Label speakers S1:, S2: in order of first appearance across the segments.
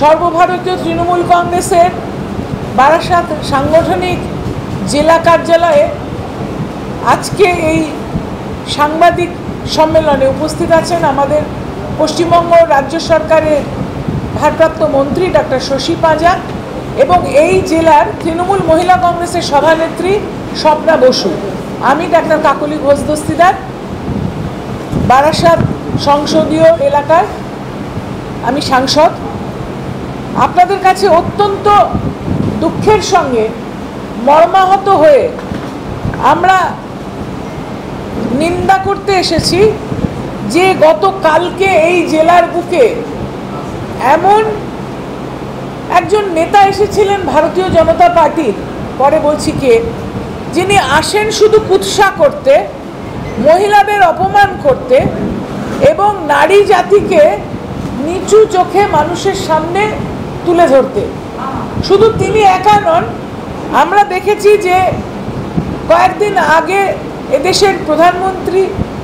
S1: সর্বভারতীয় তৃণমূল কংগ্রেসের বারাসাত সাংগঠনিক জেলা কার্যালয়ে আজকে এই সাংবাদিক সম্মেলনে উপস্থিত আছেন আমাদের পশ্চিমবঙ্গ রাজ্য সরকারের ভারপ্রাপ্ত মন্ত্রী ডক্টর শশী পাঁজা এবং এই জেলার তৃণমূল মহিলা কংগ্রেসের সভানেত্রী স্বপ্না বসু। আমি ডাক্তার কাকলি ঘোষ দস্তিদার, বারাসাত সংসদীয় এলাকার আমি সাংসদ। আপনাদের কাছে অত্যন্ত দুঃখের সঙ্গে মর্মাহত হয়ে আমরা নিন্দা করতে এসেছি যে গতকালকে এই জেলার বুকে এমন একজন নেতা এসেছিলেন ভারতীয় জনতা পার্টির, পরে বলছি কে, যিনি আসেন শুধু কুৎসা করতে, মহিলাদের অপমান করতে এবং নারী জাতিকে নিচু চোখে মানুষের সামনে তুলে ধরতে। শুধু তিনি একা নন, আমরা দেখেছি যে কয়েকদিন আগে এদেশের প্রধানমন্ত্রী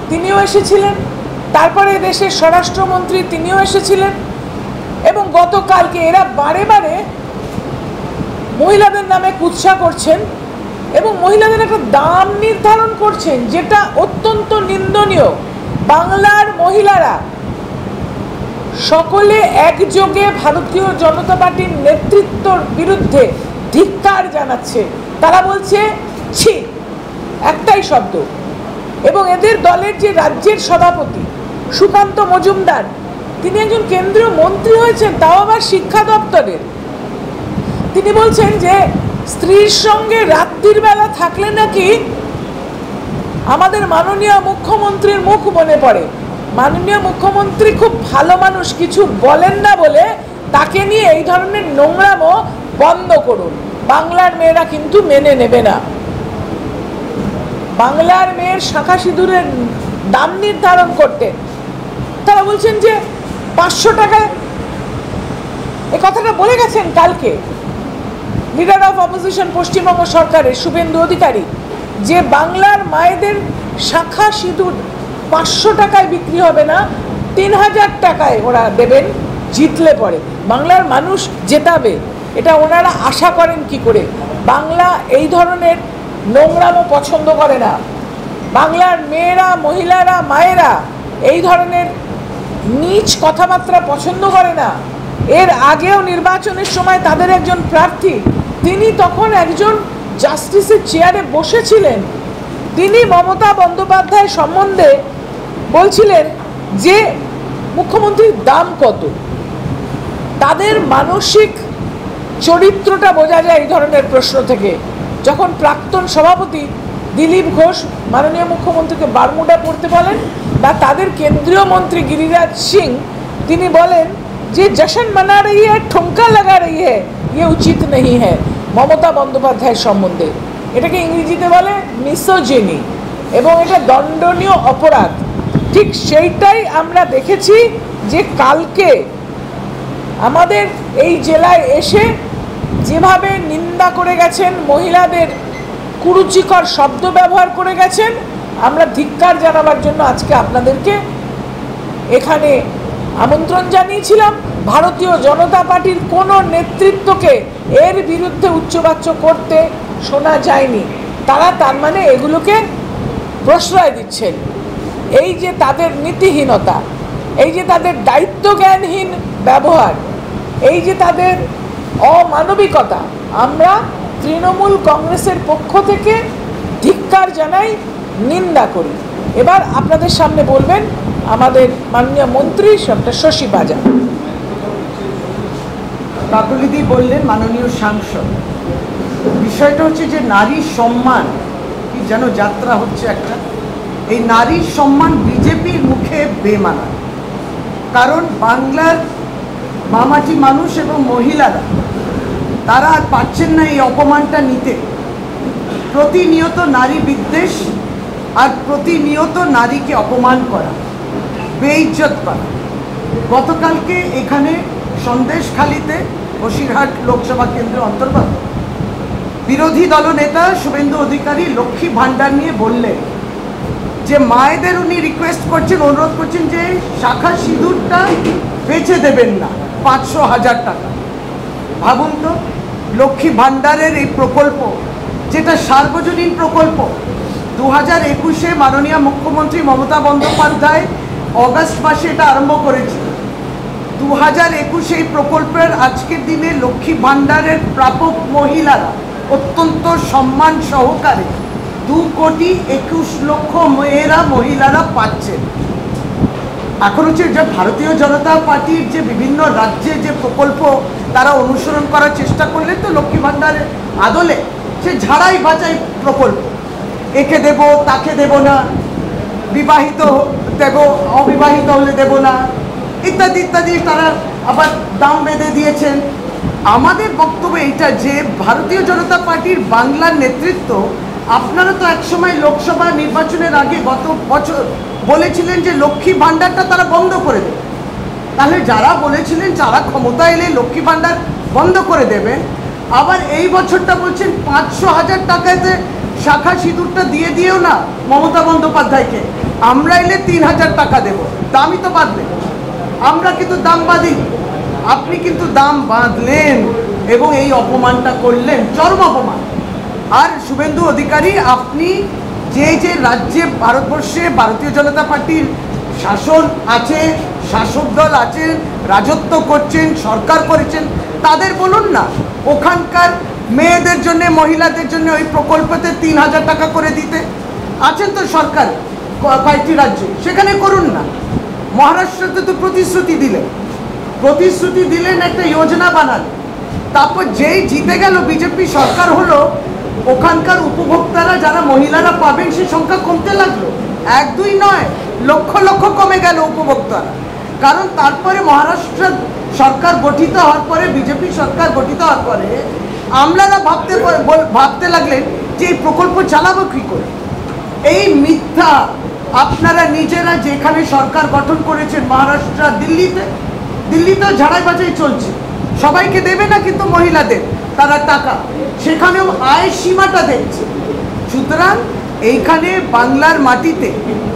S1: তিনিও এসেছিলেন, তারপরে এদেশের স্বরাষ্ট্রমন্ত্রী তিনিও এসেছিলেন এবং গতকালকে এরা বারে বারে মহিলাদের নামে কুৎসা করছেন এবং মহিলাদের একটা দাম নির্ধারণ করছেন, যেটা অত্যন্ত নিন্দনীয়। বাংলার মহিলারা সকলে একযোগে ভারতীয় জনতা পার্টির নেতৃত্বর বিরুদ্ধে ধিক্কার জানাচ্ছে। তারা বলছে ছি, একটাই শব্দ। এবং এদের দলের যে রাজ্যের সভাপতি সুকান্ত মজুমদার, তিনি একজন কেন্দ্রীয় মন্ত্রী হয়েছেন, তাও আবার শিক্ষা দপ্তরের। তিনি বলছেন যে স্ত্রীর সঙ্গে রাত্রির বেলা থাকলে নাকি আমাদের মাননীয় মুখ্যমন্ত্রীর মুখ মনে পড়ে। মাননীয় মুখ্যমন্ত্রী খুব ভালো মানুষ, কিছু বলেন না বলে তাকে নিয়ে এই ধরনের নোংরামো বন্ধ করুন। বাংলার মেয়েরা কিন্তু মেনে নেবে না। বাংলার মেয়ের শাঁখা সিঁদুরের দাম নির্ধারণ করতে তারা বলছেন যে 500 টাকায়, এ কথাটা বলে গেছেন কালকে লিডার অফ অপোজিশন পশ্চিমবঙ্গ সরকারের শুভেন্দু অধিকারী, যে বাংলার মায়েদের শাঁখা সিঁদুর 500 টাকায় বিক্রি হবে না, 3000 টাকায় ওরা দেবেন জিতলে পরে। বাংলার মানুষ জেতাবে, এটা ওনারা আশা করেন কি করে? বাংলা এই ধরনের নোংরামো পছন্দ করে না। বাংলার মেয়েরা, মহিলারা, মায়েরা এই ধরনের নীচ কথাবার্তা পছন্দ করে না। এর আগেও নির্বাচনের সময় তাদের একজন প্রার্থী, তিনি তখন একজন জাস্টিসের চেয়ারে বসেছিলেন, তিনি মমতা বন্দ্যোপাধ্যায় সম্বন্ধে বলছিলেন যে মুখ্যমন্ত্রীর দাম কত। তাদের মানসিক চরিত্রটা বোঝা যায় এই ধরনের প্রশ্ন থেকে। যখন প্রাক্তন সভাপতি দিলীপ ঘোষ মাননীয় মুখ্যমন্ত্রীকে বারমুডা পড়তে বলেন, বা তাদের কেন্দ্রীয় মন্ত্রী গিরিরাজ সিং তিনি বলেন যে জশন মানা রহি হ্যায়, ঠুমকা লাগা রহি হ্যায়, ইয়ে উচিত নেই হ্যায় মমতা বন্দ্যোপাধ্যায়ের সম্বন্ধে। এটাকে ইংরেজিতে বলে মিসোজিনি এবং এটা দণ্ডনীয় অপরাধ। ঠিক সেইটাই আমরা দেখেছি যে কালকে আমাদের এই জেলায় এসে যেভাবে নিন্দা করে গেছেন, মহিলাদের কুরুচিকর শব্দ ব্যবহার করে গেছেন, আমরা ধিক্কার জানাবার জন্য আজকে আপনাদেরকে এখানে আমন্ত্রণ জানিয়েছিলাম। ভারতীয় জনতা পার্টির কোনো নেতৃত্বকে এর বিরুদ্ধে উচ্চবাচ্য করতে শোনা যায়নি। তারা তার মানে এগুলোকে প্রশ্রয় দিচ্ছেন। এই যে তাদের নীতিহীনতা, এই যে তাদের দায়িত্বজ্ঞানহীন ব্যবহার, এই যে তাদের অমানবিকতা, আমরা তৃণমূল কংগ্রেসের পক্ষ থেকে ধিক্কার জানাই, নিন্দা করি। এবার আপনাদের সামনে বলবেন আমাদের মাননীয় মন্ত্রী ডক্টর শশী পাঁজা।
S2: কাকলিদি বললেন মাননীয় সাংসদ, বিষয়টা হচ্ছে যে নারীর সম্মান কি যেন যাত্রা হচ্ছে একটা। এই নারীর সম্মান বিজেপির মুখে বেমানা, কারণ বাংলার মামাটি মানুষ এবং মহিলারা তারা আর পাচ্ছেন না এই অপমানটা নিতে। প্রতিনিয়ত নারী বিদ্বেষ আর প্রতিনিয়ত নারীকে অপমান করা, বেইজ্জত করা। গতকালকে এখানে সন্দেশখালিতে বসিরহাট লোকসভা কেন্দ্রের অন্তর্গত বিরোধী দলনেতা শুভেন্দু অধিকারী লক্ষ্মী ভাণ্ডার নিয়ে বললেন যে মায়েদের উনি রিকোয়েস্ট করছেন, অনুরোধ করছেন যে শাখা সিঁদুরটা বেচে দেবেন না, 500,000 টাকা। ভাবুন তো, লক্ষ্মী ভাণ্ডারের এই প্রকল্প, যেটা সার্বজনীন প্রকল্প, 2021-এ মাননীয় মুখ্যমন্ত্রী মমতা বন্দ্যোপাধ্যায় অগাস্ট মাসে এটা আরম্ভ করেছিল। 2021 এই প্রকল্পের আজকের দিনে লক্ষ্মী ভাণ্ডারের প্রাপক মহিলারা অত্যন্ত সম্মান সহকারে 2,21,00,000 মহিলারা পাচ্ছেন। এখন হচ্ছে যে ভারতীয় জনতা পার্টির যে বিভিন্ন রাজ্যে যে প্রকল্প তারা অনুসরণ করার চেষ্টা করলে তো লক্ষ্মী ভাণ্ডারের আদলে সে ঝাড়াই বাছাই প্রকল্প, একে দেব তাকে দেব না, বিবাহিত দেব অবিবাহিত হলে দেব না, ইত্যাদি ইত্যাদি তারা আবার দাম বেঁধে দিয়েছেন। আমাদের বক্তব্য এইটা যে ভারতীয় জনতা পার্টির বাংলার নেতৃত্ব, আপনারা তো একসময় লোকসভা নির্বাচনের আগে গত বছর বলেছিলেন যে লক্ষ্মী ভাণ্ডারটা তারা বন্ধ করে দেবে। তাহলে যারা বলেছিলেন যারা ক্ষমতা এলে লক্ষ্মী ভাণ্ডার বন্ধ করে দেবেন, আবার এই বছরটা বলছেন 500,000 টাকাতে শাখা সিঁদুরটা দিয়ে দিও না মমতা বন্দ্যোপাধ্যায়কে, আমরা এলে 3,000 টাকা দেব। দামই তো বাঁধলেন, আমরা কিন্তু দাম বাঁধিনি, আপনি কিন্তু দাম বাঁধলেন এবং এই অপমানটা করলেন, চরম অপমান। আর শুভেন্দু অধিকারী, আপনি যে যে রাজ্যে ভারতবর্ষে ভারতীয় জনতা পার্টির শাসন আছে, শাসক দল আছেন, রাজত্ব করছেন, সরকার করেছেন, তাদের বলুন না ওখানকার মেয়েদের জন্য মহিলাদের জন্য ওই প্রকল্পতে 3,000 টাকা করে দিতে। আছেন তো সরকার কয়েকটি রাজ্যে, সেখানে করুন না। মহারাষ্ট্রতে তো প্রতিশ্রুতি দিলেন একটা যোজনা বানালেন, তারপর যেই জিতে গেল বিজেপি সরকার হলো, ওখানকার উপভোক্তারা যারা মহিলারা পাবেন সে সংখ্যা কমতে লাগলো। 1-2 নয়, লক্ষ লক্ষ কমে গেল উপভোক্তারা। কারণ তারপরে মহারাষ্ট্র সরকার গঠিত হওয়ার পরে, বিজেপি সরকার গঠিত হওয়ার পরে আমলারা ভাবতে লাগলেন যে এই প্রকল্প চালাবো কী করে। এই মিথ্যা আপনারা নিজেরা যেখানে সরকার গঠন করেছেন মহারাষ্ট্র, দিল্লিতেও ঝাড়াই বাছাই চলছে, সবাইকে দেবে না কিন্তু মহিলাদের তারা টাকা, সেখানেও আয়ের সীমাটা দেখছে। সুতরাং এইখানে বাংলার মাটিতে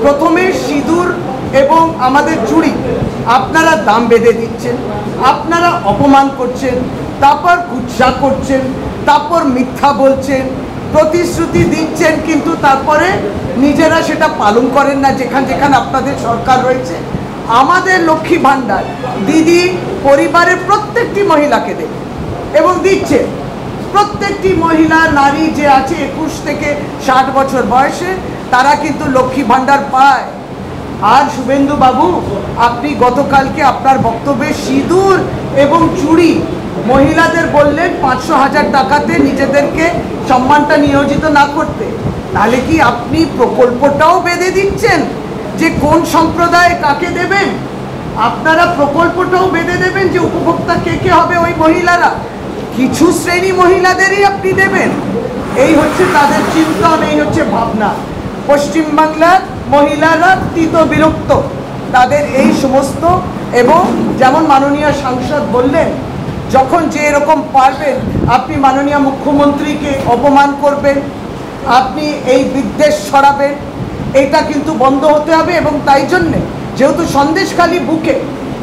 S2: প্রথমে সিঁদুর এবং আমাদের চুড়ি আপনারা দাম বেঁধে দিচ্ছেন, আপনারা অপমান করছেন, তারপর কুৎসা করছেন, তারপর মিথ্যা বলছেন, প্রতিশ্রুতি দিচ্ছেন কিন্তু তারপরে নিজেরা সেটা পালন করেন না যেখানে যেখানে আপনাদের সরকার রয়েছে। আমাদের লক্ষ্মী ভাণ্ডার দিদি পরিবারের প্রত্যেকটি মহিলাকে দেবে এবং দিচ্ছে। প্রত্যেকটি মহিলা নারী যে আছে 21 থেকে 60 বছর বয়সে তারা কিন্তু লক্ষ্মী ভাণ্ডার পায়। আর শুভেন্দু বাবু, আপনি গতকালকে আপনার বক্তব্যে সিঁদুর এবং চুড়ি মহিলাদের বললেন 500,000 টাকাতে নিজেদেরকে সম্মানটা নিয়োজিত না করতে, তাহলে কি আপনি প্রকল্পটাও বেঁধে দিচ্ছেন যে কোন সম্প্রদায় কাকে দেবেন? আপনারা প্রকল্পটাও বেঁধে দেবেন যে উপভোক্তা কে কে হবে ওই মহিলারা, কিছু শ্রেণী মহিলাদেরই আপনি দেবেন। এই হচ্ছে তাদের চিন্তন, এই হচ্ছে ভাবনা। পশ্চিমবাংলার মহিলারা তীত বিরক্ত তাদের এই সমস্ত, এবং যেমন মাননীয় সাংসদ বললেন, যখন যে এরকম পারবেন আপনি মাননীয় মুখ্যমন্ত্রীকে অপমান করবেন, আপনি এই বিদ্বেষ ছড়াবেন, এটা কিন্তু বন্ধ হতে হবে। এবং তাই জন্যে যেহেতু সন্দেশখালী বুকে,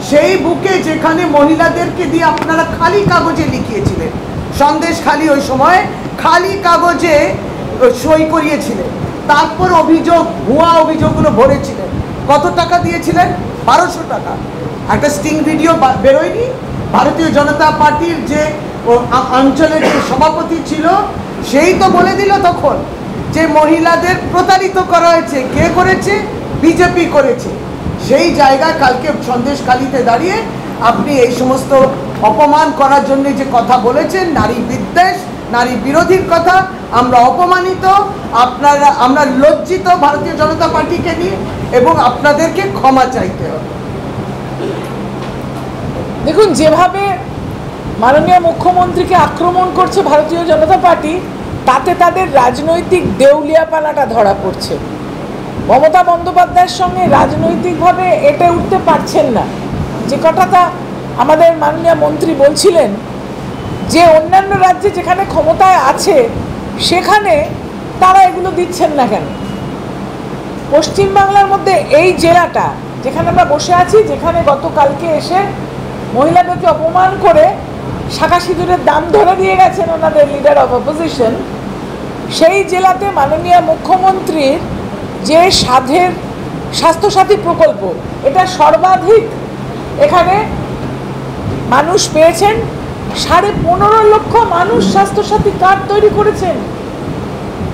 S2: সেই বুকে যেখানে মহিলাদেরকে দিয়ে আপনারা খালি কাগজে লিখিয়েছিলেন, সন্দেশখালী ওই সময় খালি কাগজে সই করিয়েছিলেন, তারপর অভিযোগ, ভুয়া অভিযোগগুলো ভরেছিলেন, কত টাকা দিয়েছিলেন? 1200 টাকা। একটা স্টিং ভিডিও বেরোয়নি? ভারতীয় জনতা পার্টির যে অঞ্চলের যে সভাপতি ছিল সেই তো বলে দিল তখন যে মহিলাদের প্রতারিত করা হয়েছে। কে করেছে? বিজেপি করেছে। সেই জায়গায় কালকে সন্দেশখালীতে দাঁড়িয়ে আপনি এই সমস্ত অপমান করার জন্য যে কথা বলেছেন, নারী বিদ্বেষ, নারী বিরোধীর কথা, আমরা অপমানিত, আমরা লজ্জিত ভারতীয় জনতা পার্টিকে নিয়ে, এবং আপনাদেরকে ক্ষমা চাইতে হবে।
S1: দেখুন, যেভাবে মাননীয় মুখ্যমন্ত্রীকে আক্রমণ করছে ভারতীয় জনতা পার্টি, তাতে তাদের রাজনৈতিক দেউলিয়াপানাটা ধরা পড়ছে। মমতা বন্দ্যোপাধ্যায়ের সঙ্গে রাজনৈতিকভাবে এটে উঠতে পারছেন না। যে কথাটা আমাদের মাননীয় মন্ত্রী বলছিলেন যে অন্যান্য রাজ্যে যেখানে ক্ষমতায় আছে সেখানে তারা এগুলো দিচ্ছেন না কেন? পশ্চিমবাংলার মধ্যে এই জেলাটা যেখানে আমরা বসে আছি, যেখানে গতকালকে এসে মহিলাদেরকে অপমান করে শাঁখা সিঁদুরের দাম ধরে দিয়ে গেছেন ওনাদের লিডার অফ অপোজিশন, সেই জেলাতে মাননীয় মুখ্যমন্ত্রীর যে স্বাস্থ্যসাথী প্রকল্প, এটা সর্বাধিক এখানে মানুষ পেয়েছেন। 15.5 লক্ষ মানুষ স্বাস্থ্যসাথী কার্ড তৈরি করেছেন।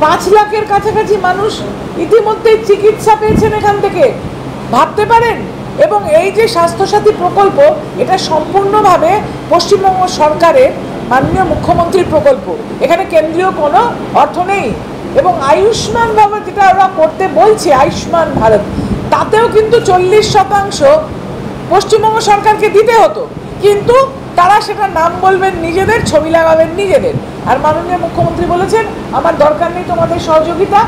S1: 5 লাখের কাছাকাছি মানুষ ইতিমধ্যেই চিকিৎসা পেয়েছেন এখান থেকে, ভাবতে পারেন। এবং এই যে স্বাস্থ্যসাথী প্রকল্প, এটা সম্পূর্ণভাবে পশ্চিমবঙ্গ সরকারের মাননীয় মুখ্যমন্ত্রীর প্রকল্প, এখানে কেন্দ্রীয় কোনো অর্থ নেই। এবং আয়ুষ্মান ভারত যেটা ওরা করতে বলছে, আয়ুষ্মান ভারত, তাতেও কিন্তু 40% পশ্চিমবঙ্গ সরকারকে দিতে হতো, কিন্তু তারা সেটা নাম বলবেন নিজেদের, ছবি লাগাবেন নিজেদের। আর মাননীয় মুখ্যমন্ত্রী বলেছেন, আমার দরকার নেই তোমাদের সহযোগিতা,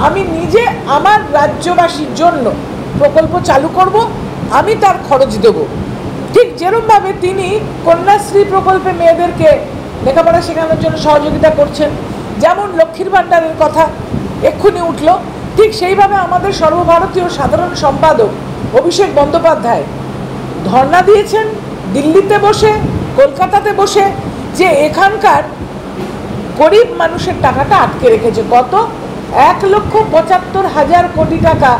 S1: আমি নিজে আমার রাজ্যবাসীর জন্য প্রকল্প চালু করব, আমি তার খরচ দেব। ঠিক যেরকমভাবে তিনি কন্যাশ্রী প্রকল্পে মেয়েদেরকে লেখাপড়া শেখানোর জন্য সহযোগিতা করছেন, যেমন লক্ষ্মীর ভাণ্ডারের কথা এক্ষুনি উঠল, ঠিক সেইভাবে আমাদের সর্বভারতীয় সাধারণ সম্পাদক অভিষেক বন্দ্যোপাধ্যায় ধর্ণা দিয়েছেন দিল্লিতে বসে, কলকাতাতে বসে, যে এখানকার গরিব মানুষের টাকাটা আটকে রেখেছে। কত? 1,75,000 কোটি টাকা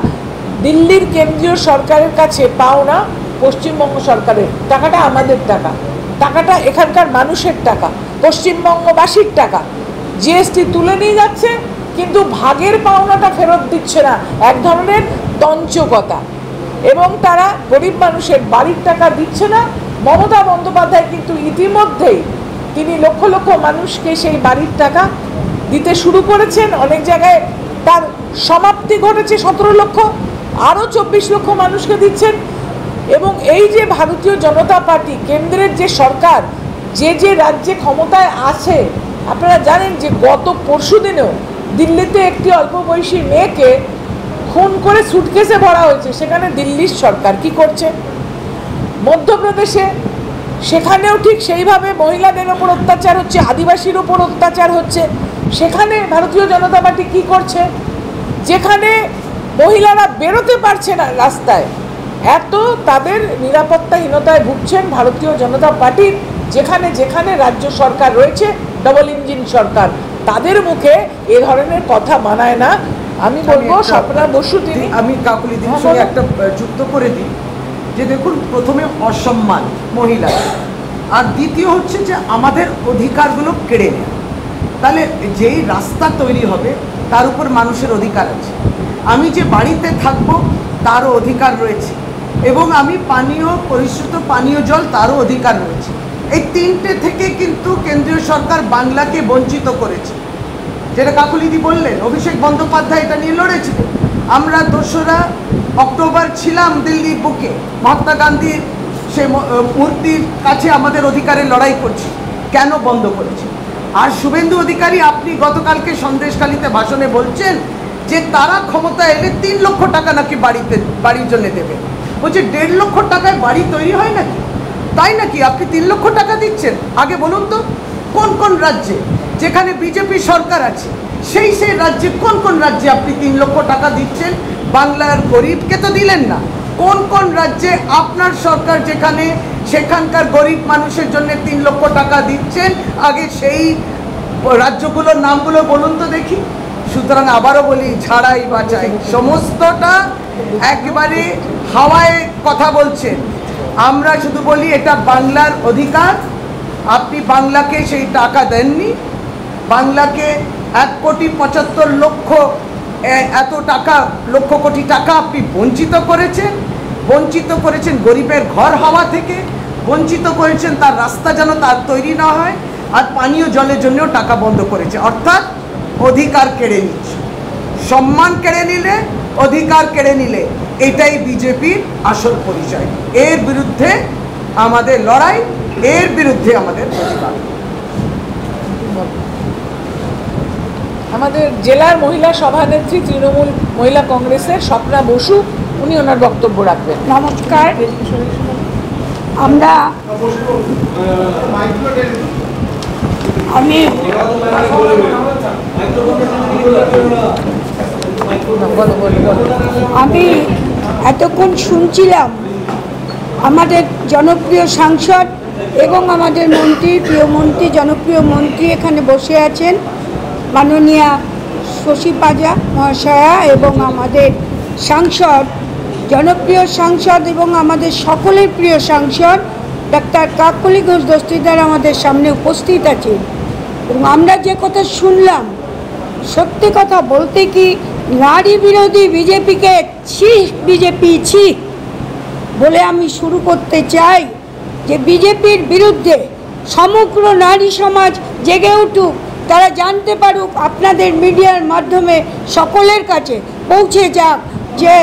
S1: দিল্লির কেন্দ্রীয় সরকারের কাছে পাওনা পশ্চিমবঙ্গ সরকারের। টাকাটা আমাদের টাকা, টাকাটা এখানকার মানুষের টাকা, পশ্চিমবঙ্গবাসীর টাকা। জিএসটি তুলে নিয়ে যাচ্ছে, কিন্তু ভাগের পাওনাটা ফেরত দিচ্ছে না, এক ধরনের তঞ্চকতা। এবং তারা গরিব মানুষের বাড়ির টাকা দিচ্ছে না। মমতা বন্দ্যোপাধ্যায় কিন্তু ইতিমধ্যেই তিনি লক্ষ লক্ষ মানুষকে সেই বাড়ির টাকা দিতে শুরু করেছেন। অনেক জায়গায় তার সমাপ্তি ঘটেছে, 17 লক্ষ, আরও 24 লক্ষ মানুষকে দিচ্ছেন। এবং এই যে ভারতীয় জনতা পার্টি, কেন্দ্রের যে সরকার, যে রাজ্যে ক্ষমতায় আছে, আপনারা জানেন যে গত পরশুদিনেও দিল্লিতে একটি অল্প বয়সী মেয়েকে খুন করে সুটকেসে ভরা হয়েছে। সেখানে দিল্লির সরকার কি করছে? মধ্যপ্রদেশে সেখানেও ঠিক সেইভাবে মহিলাদের ওপর অত্যাচার হচ্ছে, আদিবাসীর ওপর অত্যাচার হচ্ছে। সেখানে ভারতীয় জনতা পার্টি কি করছে? যেখানে মহিলারা বেরোতে পারছে না রাস্তায়, এত তাদের নিরাপত্তাহীনতায় ভুগছেন ভারতীয় জনতা পার্টির যেখানে যেখানে রাজ্য সরকার রয়েছে, ডবল ইঞ্জিন সরকার, তাদের মুখে এ ধরনের কথা মানায় না। আমি বলবো স্বপ্না বসু, তিনি,
S2: আমি কাকুলি দিদির সঙ্গে একটা যুক্ত করে দিই যে দেখুন, প্রথমে অসম্মান মহিলা, আর দ্বিতীয় হচ্ছে যে আমাদের অধিকারগুলো কেড়ে নেয়। তাহলে যেই রাস্তা তৈরি হবে তার উপর মানুষের অধিকার আছে, আমি যে বাড়িতে থাকবো তারও অধিকার রয়েছে, এবং আমি পরিশুদ্ধ পানীয় জল তারও অধিকার রয়েছে। এই তিনটে থেকে কিন্তু কেন্দ্রীয় সরকার বাংলাকে বঞ্চিত করেছে। যেটা কাকুলিদি বললেন, অভিষেক বন্দ্যোপাধ্যায় এটা নিয়ে লড়েছিলেন। আমরা 2রা অক্টোবর ছিলাম দিল্লির বুকে, মহাত্মা গান্ধীর সে মূর্তির কাছে আমাদের অধিকারের লড়াই করছি। কেন বন্ধ করেছে? আর শুভেন্দু অধিকারী, আপনি গতকালকে সন্দেশখালীতে ভাষণে বলছেন যে তারা ক্ষমতা এলে 3 লক্ষ টাকা নাকি বাড়ির জন্য দেবে। বলছে 1.5 লক্ষ টাকায় বাড়ি তৈরি হয় নাকি? তাই নাকি আপনি 3 লক্ষ টাকা দিচ্ছেন? আগে বলুন তো, কোন কোন রাজ্যে যেখানে বিজেপি সরকার আছে সেই রাজ্যে, কোন কোন রাজ্যে আপনি 3 লক্ষ টাকা দিচ্ছেন? বাংলার গরিবকে তো দিলেন না। কোন কোন রাজ্যে আপনার সরকার যেখানে, সেখানকার গরিব মানুষের জন্য 3 লক্ষ টাকা দিচ্ছেন? আগে সেই রাজ্যগুলোর নামগুলো বলুন তো দেখি। সুতরাং আবারও বলি, ছাড়াই বাঁচাই, সমস্তটা একেবারে হাওয়ায় কথা বলছেন। আমরা শুধু বলি এটা বাংলার অধিকার, আপনি বাংলাকে সেই টাকা দেননি। বাংলাকে 1,75,00,000 এত টাকা, লক্ষ কোটি টাকা আপনি বঞ্চিত করেছেন গরিবের ঘর হওয়া থেকে, বঞ্চিত করেছেন তার রাস্তা যেন তার তৈরি না হয়, আর পানীয় জলের জন্যও টাকা বন্ধ করেছে। অর্থাৎ অধিকার কেড়ে নিচ্ছে। সম্মান কেড়ে নিলে, অধিকার কেড়ে নিলে, এটাই বিজেপির আসল পরিচয়। এর বিরুদ্ধে আমাদের লড়াই, এর বিরুদ্ধে আমাদের প্রতিবাদ।
S1: আমাদের জেলার মহিলা সভানেত্রী, তৃণমূল মহিলা কংগ্রেসের স্বপ্না বসু, উনি ওনার বক্তব্য রাখবেন।
S3: নমস্কার। আমি এতক্ষণ শুনছিলাম আমাদের জনপ্রিয় সাংসদ এবং আমাদের মন্ত্রী, প্রিয় মন্ত্রী, জনপ্রিয় মন্ত্রী এখানে বসে আছেন, মাননীয়া শশী পাজা মহাশয়া, এবং আমাদের সাংসদ, জনপ্রিয় সাংসদ এবং আমাদের সকলের প্রিয় সাংসদ ডাক্তার কাকলি ঘোষ দস্তিদার আমাদের সামনে উপস্থিত আছেন। এবং আমরা যে কথা শুনলাম, সত্যি কথা বলতে কি, নারী বিরোধী বিজেপিকে ছি, বিজেপি ছি বলে আমি শুরু করতে চাই। যে বিজেপির বিরুদ্ধে সমগ্র নারী সমাজ জেগে উঠুক, তারা জানতে পারুক, আপনাদের মিডিয়ার মাধ্যমে সকলের কাছে পৌঁছে যাক যে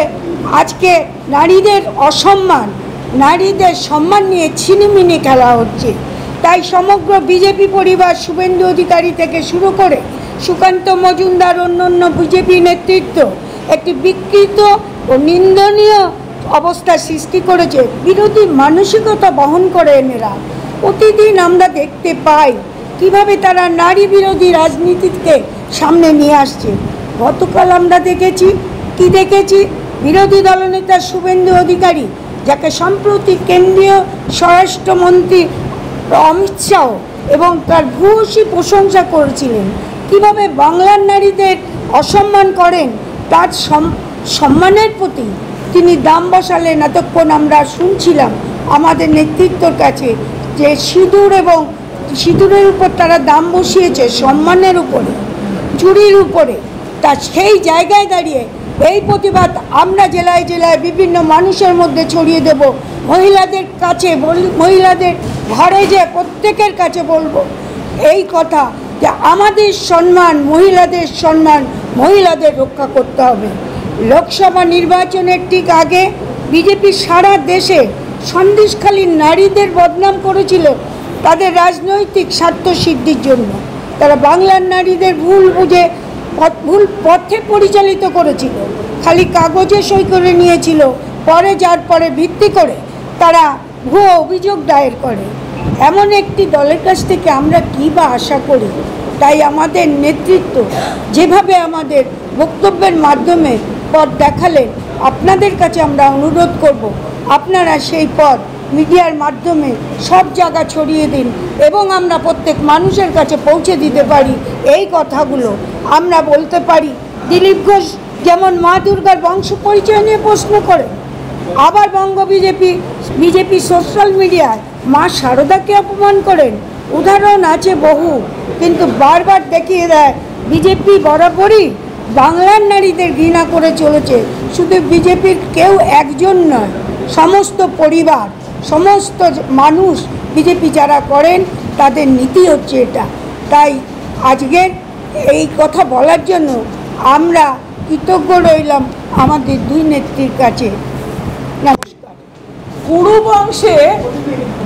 S3: আজকে নারীদের অসম্মান, নারীদের সম্মান নিয়ে ছিনিমিনি খেলা হচ্ছে। তাই সমগ্র বিজেপি পরিবার, শুভেন্দু অধিকারী থেকে শুরু করে সুকান্ত মজুমদার, অন্যান্য বিজেপি নেতৃত্ব একটি বিকৃত ও নিন্দনীয় অবস্থা সৃষ্টি করেছে। বিরোধী মানসিকতা বহন করে এরা। প্রতিদিন আমরা দেখতে পাই কিভাবে তারা নারী বিরোধী রাজনীতিকে সামনে নিয়ে আসছে। গতকাল আমরা দেখেছি, বিরোধী দলনেতা শুভেন্দু অধিকারী, যাকে সম্প্রতি কেন্দ্রীয় স্বরাষ্ট্রমন্ত্রী অমিত শাহ এবং তার ভূয়সী প্রশংসা করেছিলেন, কিভাবে বাংলার নারীদের অসম্মান করেন, তার সম্মানের প্রতি তিনি দাম বসালেন। এতক্ষণ আমরা শুনছিলাম আমাদের নেতৃত্বর কাছে যে সিঁদুরের উপর তারা দাম বসিয়েছে, সম্মানের উপরে, চুরির উপরে। তা সেই জায়গায় দাঁড়িয়ে এই প্রতিবাদ আমরা জেলায় জেলায় বিভিন্ন মানুষের মধ্যে ছড়িয়ে দেব। মহিলাদের কাছে, মহিলাদের ঘরে যে প্রত্যেকের কাছে বলবো এই কথা যে আমাদের সম্মান, মহিলাদের রক্ষা করতে হবে। লোকসভা নির্বাচনের ঠিক আগে বিজেপি সারা দেশে সন্দেশখালী নারীদের বদনাম করেছিল তাদের রাজনৈতিক স্বার্থ সিদ্ধির জন্য। তারা বাংলার নারীদের ভুল বুঝে ভুল পথে পরিচালিত করেছিল, খালি কাগজে সই করে নিয়েছিল, যার পরে ভিত্তি করে তারা ভুয়ো অভিযোগ দায়ের করে। এমন একটি দলের কাছ থেকে আমরা কী বা আশা করি? তাই আমাদের নেতৃত্ব যেভাবে আমাদের বক্তব্যের মাধ্যমে পথ দেখালেন, আপনাদের কাছে আমরা অনুরোধ করব, আপনারা সেই পথ মিডিয়ার মাধ্যমে সব জায়গা ছড়িয়ে দিন এবং আমরা প্রত্যেক মানুষের কাছে পৌঁছে দিতে পারি এই কথাগুলো। আমরা বলতে পারি, দিলীপ ঘোষ যেমন মা দুর্গার বংশ পরিচয় নিয়ে প্রশ্ন করে, আবার বিজেপি সোশ্যাল মিডিয়ায় মা শারদাকে অপমান করেন। উদাহরণ আছে বহু, কিন্তু বারবার দেখিয়ে দেয় বিজেপি বরাবরই বাংলার নারীদের ঘৃণা করে চলেছে। শুধু বিজেপির কেউ একজন নয়, সমস্ত পরিবার, সমস্ত মানুষ বিজেপি যারা করেন তাদের নীতি হচ্ছে এটা। তাই আজকের এই কথা বলার জন্য আমরা কৃতজ্ঞ রইলাম আমাদের দুই নেত্রীর কাছে। নমস্কার।
S1: কুরু বংশে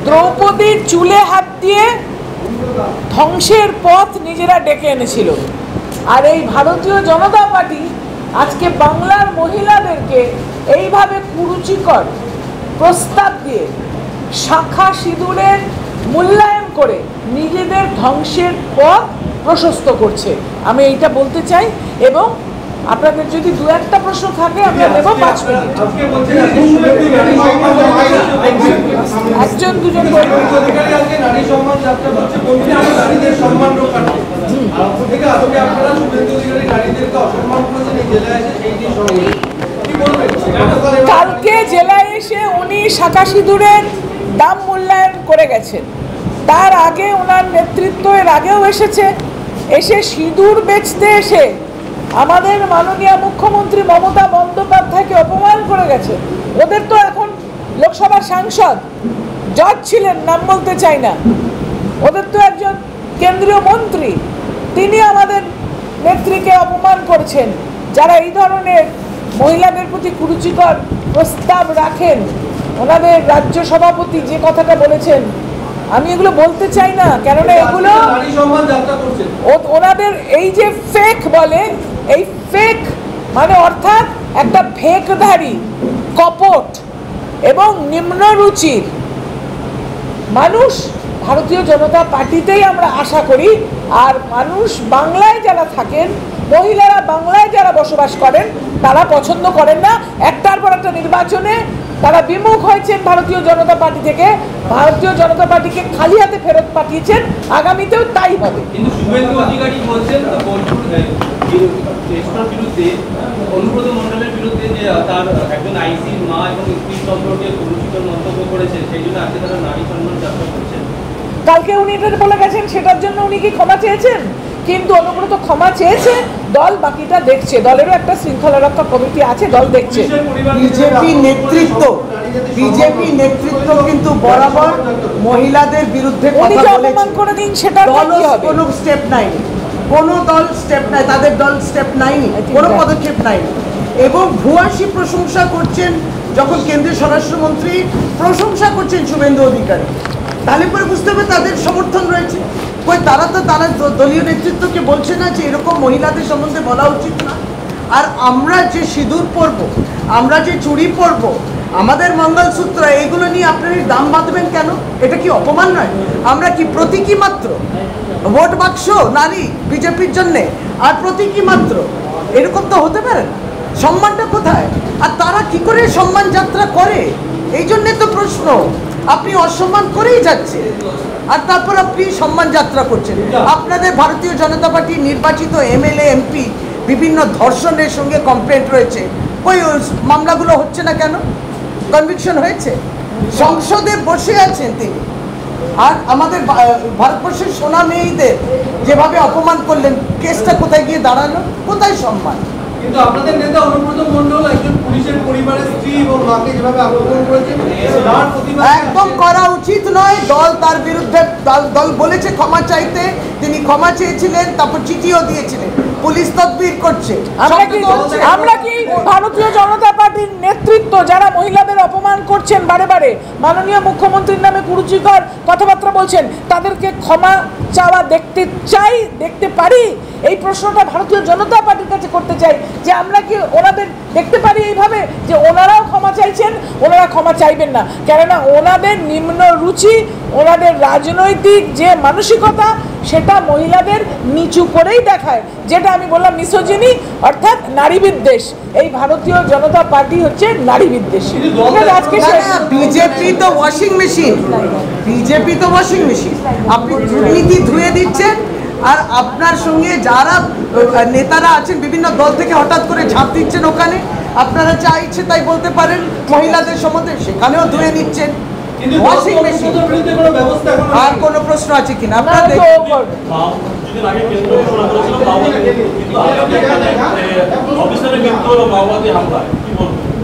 S1: দ্রৌপদীর চুলে হাত দিয়ে ধ্বংসের পথ নিজেরা ডেকে এনেছিল, আর এই ভারতীয় জনতা পার্টি আজকে বাংলার মহিলাদেরকে এইভাবে কুরুচিকর প্রস্তাব দিয়ে শাখা সিঁদুরের মূল্যায়ন করে নিজেদের ধ্বংসের পথ প্রশস্ত করছে। আমি এইটা বলতে চাই, এবং আপনাদের যদি দু একটা প্রশ্ন থাকে আমরা নেব 5 মিনিট। একজন দুজন কালকে জেলায় এসে উনি শাখা সিঁদুরের দাম মূল্যায়ন করে গেছেন। তার আগে ওনার নেতৃত্ব এর আগেও এসে সিঁদুর বেচতে এসে আমাদের মাননীয় মুখ্যমন্ত্রী মমতা বন্দ্যোপাধ্যায়কে অপমান করে গেছে। ওদের তো এখন লোকসভার সাংসদ, জজ ছিলেন, নাম বলতে চাই না, ওদের তো একজন কেন্দ্রীয় মন্ত্রী, তিনি আমাদের নেত্রীকে অপমান করছেন। যারা এই ধরনের মহিলাদের প্রতি কুরুচিকর প্রস্তাব রাখেন, ওনাদের রাজ্য সভাপতি যে কথাটা বলেছেন, আমি এগুলো বলতে চাই না, কেননা এগুলো ওনাদের এই যে ফেক বলে, এই ফেক মানে অর্থাৎ একটা ফেকধারী, কপট এবং নিম্নরুচির মানুষ ভারতীয় জনতা পার্টিতেই আমরা আশা করি। আর মানুষ বাংলায় যারা থাকেন, মহিলারা বাংলায় যারা বসবাস করেন, তারা পছন্দ করেন না একটার পর একটা নির্বাচনে তারা বিমুখ হয়েছেন ভারতীয় জনতা পার্টি থেকে, ভারতীয় জনতা পার্টিকে খালি হাতে ফেরত পাঠিয়েছেন, আগামীতেও তাই হবে।
S4: কিন্তু শুভেন্দু অধিকারী বলছেন চেষ্টার বিরুদ্ধে, অনুব্রত মণ্ডলের বিরুদ্ধে, যে তার একজন আইসির মা এবং স্ত্রী সম্পর্কে কুরুচিকর মন্তব্য করেছেন, সেই জন্য আজকে তারা নারী সম্মান যাত্রা করছেন।
S1: কালকে উনি এটা বলে গেছেন, সেটার জন্য উনি কি ক্ষমা চেয়েছেন? কিন্তু অনুব্রত ক্ষমা চেয়েছে, দল বাকিটা দেখছে, দলেরও একটা শৃঙ্খলা রক্ষা কমিটি আছে, দল দেখছে।
S2: বিজেপি নেতৃত্ব কিন্তু বরাবর মহিলাদের বিরুদ্ধে
S1: উনি
S2: কথা
S1: যে
S2: বলেছে।
S1: অপমান করে দিন সেটা কি হবে?
S2: কোনো স্টেপ নাই, কোনো দল স্টেপ নাই, তাদের দল স্টেপ নাইনি, কোনো পদক্ষেপ নাইনি। এবং ভূয়সী প্রশংসা করছেন, যখন কেন্দ্রীয় স্বরাষ্ট্রমন্ত্রী প্রশংসা করছেন শুভেন্দু অধিকারী, তাহলে পরে বুঝতে হবে তাদের সমর্থন রয়েছে। কই তারা দলীয় নেতৃত্বকে বলছে না যে এরকম মহিলাদের সম্বন্ধে বলা উচিত না। আর আমরা যে সিঁদুর পরব, আমরা যে চুড়ি পরব, আমাদের মঙ্গলসূত্র, এইগুলো নিয়ে আপনারা দাম বাঁধবেন কেন? এটা কি অপমান নয়? আমরা কি প্রতীকী মাত্র? ভোট বাক্স নারী বিজেপির জন্যে আর প্রতীকী মাত্র, এরকম তো হতে পারে না। সম্মানটা কোথায়? আর তারা কি করে সম্মান যাত্রা করে, এই জন্যে তো প্রশ্ন। আপনি অসম্মান করেই যাচ্ছে আর তারপর আপনি সম্মান যাত্রা করছেন। আপনাদের ভারতীয় জনতা পার্টি নির্বাচিত এমএলএ এমপি বিভিন্ন ধর্ষণের সঙ্গে কমপ্লেন্ট রয়েছে, ওই মামলাগুলো হচ্ছে না কেন? কনভিকশন হয়েছে, সংসদে বসে আছেন তিনি। আর আমাদের ভারতবর্ষের সোনা মেয়েদের যেভাবে অপমান করলেন, কেসটা কোথায় গিয়ে দাঁড়ালো? কোথায় সম্মান?
S4: কিন্তু আপনাদের নেতা অনুব্রত মণ্ডল একজন পুলিশের পরিবারের স্ত্রী এবং মাকে যেভাবে আক্রমণ করেছেন, তার প্রতিবাদ
S2: একদম করা উচিত নয়। দল তার বিরুদ্ধে দল বলেছে ক্ষমা চাইতে, তিনি ক্ষমা চেয়েছিলেন, তারপর চিঠিও দিয়েছিলেন, পুলিশ তদবির করছে।
S1: আমরা কি ভারতীয় জনতা পার্টির নেতৃত্ব যারা মহিলাদের অপমান করছেন, বারে বারে মাননীয় মুখ্যমন্ত্রীর নামে কুরুচিকর কথাবার্তা বলছেন, তাদেরকে ক্ষমা চাওয়া দেখতে পারি? এই প্রশ্নটা ভারতীয় জনতা পার্টির কাছে করতে চাই, যে আমরা কি ওনাদের দেখতে পারি এইভাবে যে ওনারাও ক্ষমা চাইছেন? ওনারা ক্ষমা চাইবেন না, কেননা ওনাদের নিম্ন রুচি, ওনাদের রাজনৈতিক যে মানসিকতা, সেটা মহিলাদের নিচু করেই দেখায়, যেটা আমি বললাম মিসোজিনি, অর্থাৎ নারী বিদ্বেষ। এই ভারতীয় জনতা পার্টি হচ্ছে নারী বিদ্বেষী। আজকে
S2: বিজেপি তো ওয়াশিং মেশিন, বিজেপি তো ওয়াশিং মেশিন। আপনি দুর্নীতি ধুয়ে দিচ্ছেন, আর আপনার সঙ্গে যারা নেতারা আছেন বিভিন্ন দল থেকে হঠাৎ করে ঝাঁপ দিচ্ছেন ওখানে। আপনারা যা ইচ্ছে তাই বলতে পারেন মহিলাদের সম্বন্ধে, সেখানেও ধুয়ে নিচ্ছেন। Washing machine. আর কোনো প্রশ্ন আছে কিনা আপনারা দেখুন।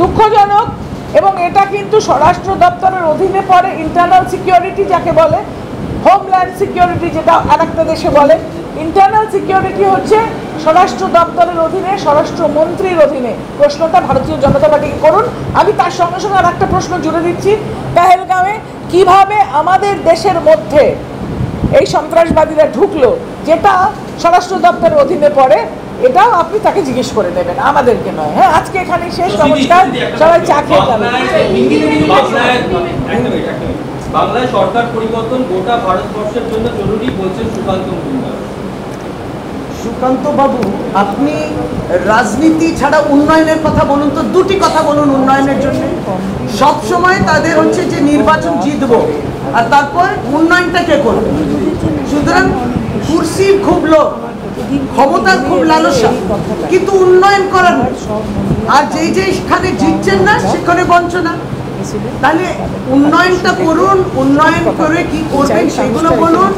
S1: দুঃখজনক, এবং এটা কিন্তু স্বরাষ্ট্র দপ্তরের অধীনে পড়ে। ইন্টারনাল সিকিউরিটি যাকে বলে, হোমল্যান্ড সিকিউরিটি যেটা আরেকটা দেশে বলে, ইন্টারনাল সিকিউরিটি হচ্ছে স্বরাষ্ট্র দপ্তরের অধীনে, স্বরাষ্ট্রমন্ত্রীর অধীনে। প্রশ্নটা ভারতীয় জনতা পার্টিকে করুন। আমি তার সঙ্গে সঙ্গে আর একটা প্রশ্ন জুড়ে দিচ্ছি, পেহেলগাঁওয়ে কিভাবে আমাদের দেশের মধ্যে এই সন্ত্রাসবাদীরা ঢুকলো, যেটা স্বরাষ্ট্র দপ্তরের অধীনে পড়ে, এটাও আপনি তাকে জিজ্ঞেস করে নেবেন, আমাদেরকে নয়। হ্যাঁ, আজকে এখানে শেষ। নমস্কার, সবাই চা খেয়ে যাবেন।
S4: বাংলায় সরকার পরিবর্তন গোটা ভারতবর্ষের জন্য জরুরি বলছেন সুকান্ত মজুমদার।
S2: সুকান্ত বাবু, আপনি রাজনীতি ছাড়া উন্নয়নের কথা বলুন তো, দুটি কথা বলুন উন্নয়নের জন্য। সব সময় তাদের হচ্ছে যে নির্বাচন জিতবো, আর তারপর উন্নয়নটা কে করবে? সুতরাং কুর্সির খুব লোভ, ক্ষমতার খুব লালসা, কিন্তু উন্নয়ন করার, আর যেখানে জিতছেন না সেখানে বঞ্চনা। তাহলে উন্নয়নটা করুন, উন্নয়ন করে কি করবেন সেগুলো বলুন।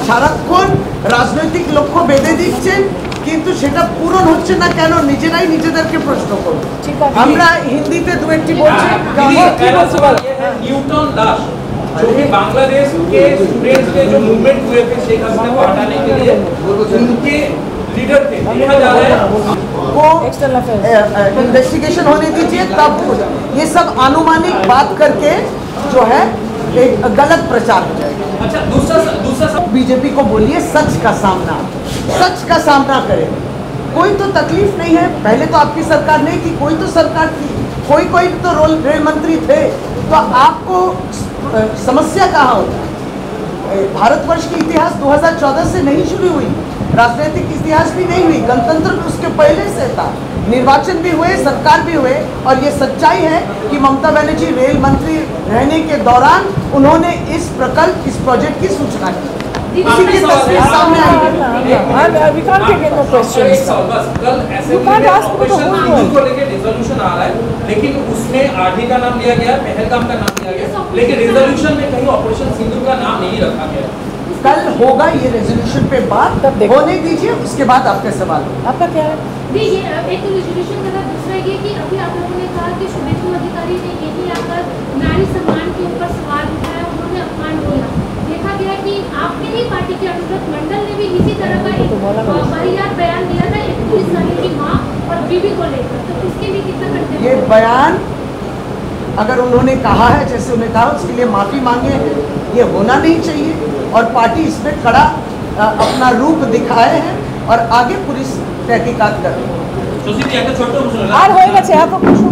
S2: সারাক্ষণ রাজনৈতিক লক্ষ্য বেঁধে দিচ্ছেন, কিন্তু সেটা পূরণ হচ্ছে না কেন, নিজেরাই নিজেদেরকে প্রশ্ন করুন। আমরা হিন্দিতে দু একটি বলছি।
S4: न्यूटन दास जो कि बांग्लादेश के स्टूडेंट्स के जो मूवमेंट हुए थे शेख हसीना को हटाने के लिए, उनके लीडर थे। देखा जा रहा है
S2: को इन्वेस्टिगेशन होने दीजिए, तब ये सब अनुमानिक बात करके जो है एक गलत प्रचार हो जाएगा।
S4: अच्छा, दूसरा
S2: बीजेपी को बोलिए सच का सामना करें। कोई तो तकलीफ नहीं है, पहले तो आपकी सरकार नहीं थी, कोई तो सरकार थी, कोई तो रेल मंत्री थे, तो आपको समस्या कहाँ होता? भारतवर्ष की इतिहास 2014 से नहीं शुरू हुई, राजनीतिक इतिहास भी नहीं हुई, गणतंत्र भी उसके पहले से था। निर्वाचन भी हुए, सरकार भी हुए, और ये सच्चाई है कि ममता बनर्जी रेल मंत्री रहने के दौरान उन्होंने इस प्रकल्प, इस प्रोजेक्ट की सूचना की। इसी की तस्वीर सामने आई है।
S1: We can't take any more questions.
S4: एक सवाल बस, कल असेंबली में ऑपरेशन सिंदूर को लेकर रिजोल्यूशन आ रहा है, लेकिन उसमें आरडी का नाम लिया गया, पहलगाम का नाम लिया गया, लेकिन रिजोल्यूशन में कहीं ऑपरेशन सिंदूर का नाम नहीं रखा गया।
S2: कल होगा ये रेजोल्यूशन पे बात, होने दीजिए, उसके बाद आपके सवाल।
S1: आपका क्या है?
S5: नहीं, ये एक तो रेजोल्यूशन का था, दूसरा ये कि अभी आप लोगों ने कहा कि शुभेंदु अधिकारी ने यही आकर नारी सम्मान के ऊपर सवाल उठाया, उन्होंने अपमान किया। देखा गया कि आपके ही पार्टी के अनुव्रत मंडल ने भी इसी तरह का एक वाहियात बयान दिया था एक पुलिस वाले की मां और बीवी को लेकर, तो इसके लिए कितना करते
S2: ये बयान अगर उन्होंने कहा है जैसे उन्हें कहा, उसके लिए माफ़ी मांगे, ये होना नहीं चाहिए, और पार्टी इसमें खड़ा अपना रूप दिखाए हैं और आगे पुलिस तहकीकात कर रही है।
S4: सुशील जी, একটা ছোট্ট প্রশ্ন
S1: আর হয়ে গেছে, এত প্রশ্ন